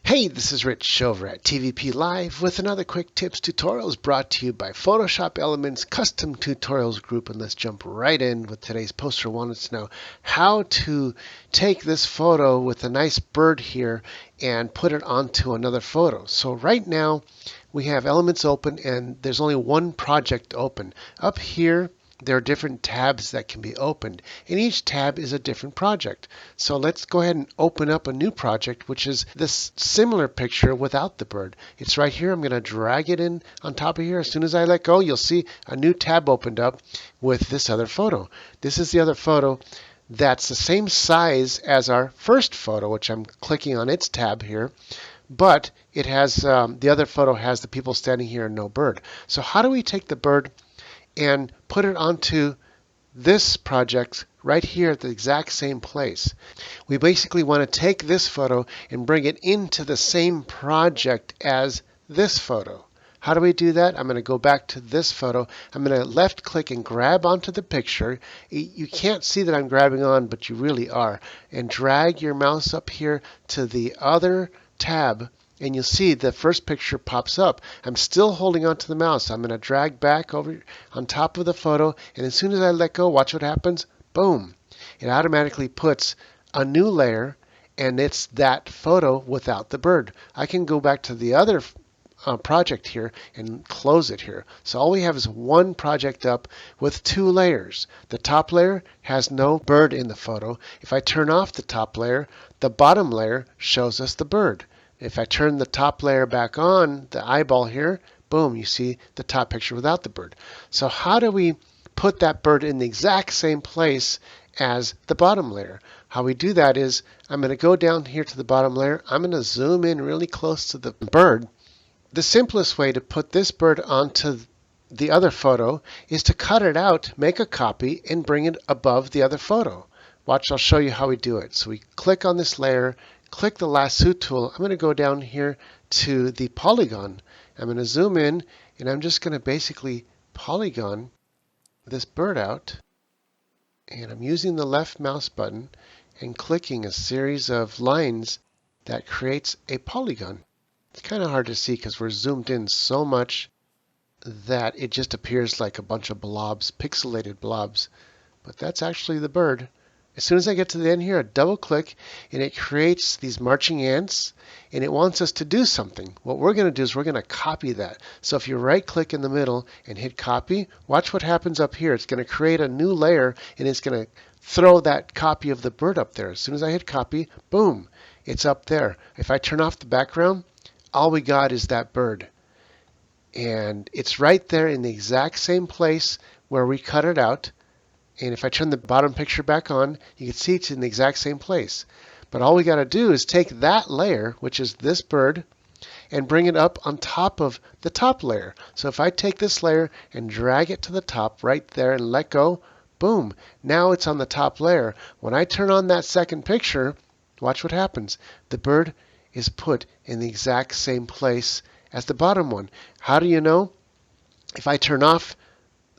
Hey, this is Rich over at TVP Live with another quick tips tutorials brought to you by Photoshop Elements Custom Tutorials Group. And let's jump right in with today's poster. Wanted to know how to take this photo with a nice bird here and put it onto another photo. So right now we have Elements open and there's only one project open. Up here there are different tabs that can be opened, and each tab is a different project. So let's go ahead and open up a new project, which is this similar picture without the bird. It's right here. I'm going to drag it in on top of here. As soon as I let go, you'll see a new tab opened up with this other photo. This is the other photo that's the same size as our first photo, which I'm clicking on its tab here. But it has the other photo has the people standing here and no bird. So how do we take the bird and put it onto this project right here at the exact same place? We basically want to take this photo and bring it into the same project as this photo. How do we do that? I'm going to go back to this photo. I'm going to left click and grab onto the picture. You can't see that I'm grabbing on, but you really are. And drag your mouse up here to the other tab, and you'll see the first picture pops up. I'm still holding onto the mouse. I'm going to drag back over on top of the photo, and as soon as I let go, watch what happens. Boom. It automatically puts a new layer, and it's that photo without the bird. I can go back to the other project here and close it here. So all we have is one project up with two layers. The top layer has no bird in the photo. If I turn off the top layer, the bottom layer shows us the bird. If I turn the top layer back on, the eyeball here, boom, you see the top picture without the bird. So how do we put that bird in the exact same place as the bottom layer? How we do that is I'm going to go down here to the bottom layer. I'm going to zoom in really close to the bird. The simplest way to put this bird onto the other photo is to cut it out, make a copy, and bring it above the other photo. Watch, I'll show you how we do it. So we click on this layer, click the lasso tool. I'm going to go down here to the polygon. I'm going to zoom in, and I'm just going to basically polygon this bird out. And I'm using the left mouse button and clicking a series of lines that creates a polygon. It's kind of hard to see because we're zoomed in so much that it just appears like a bunch of blobs, pixelated blobs. But that's actually the bird. As soon as I get to the end here, I double click and it creates these marching ants, and it wants us to do something. What we're going to do is we're going to copy that. So if you right click in the middle and hit copy, watch what happens up here. It's going to create a new layer, and it's going to throw that copy of the bird up there. As soon as I hit copy, boom, it's up there. If I turn off the background, all we got is that bird. And it's right there in the exact same place where we cut it out. And if I turn the bottom picture back on, you can see it's in the exact same place. But all we got to do is take that layer, which is this bird, and bring it up on top of the top layer. So if I take this layer and drag it to the top right there and let go, boom, now it's on the top layer. When I turn on that second picture, watch what happens. The bird is put in the exact same place as the bottom one. How do you know? If I turn off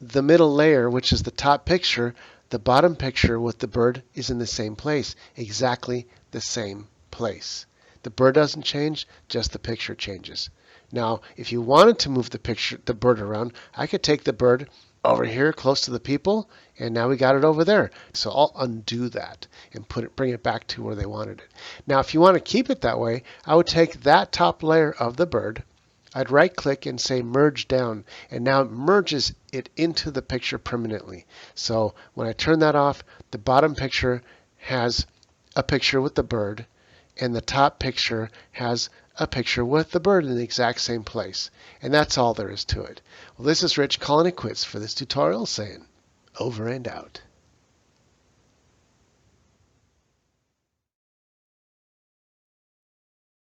the middle layer, which is the top picture, the bottom picture with the bird is in the same place, exactly the same place. The bird doesn't change, just the picture changes. Now, if you wanted to move the bird around, I could take the bird over here close to the people, and now we got it over there. So I'll undo that and bring it back to where they wanted it. Now, if you want to keep it that way, I would take that top layer of the bird, I'd right click and say merge down, and now it merges it into the picture permanently. So when I turn that off, the bottom picture has a picture with the bird, and the top picture has a picture with the bird in the exact same place. And that's all there is to it. Well, this is Rich calling it quits for this tutorial, saying over and out.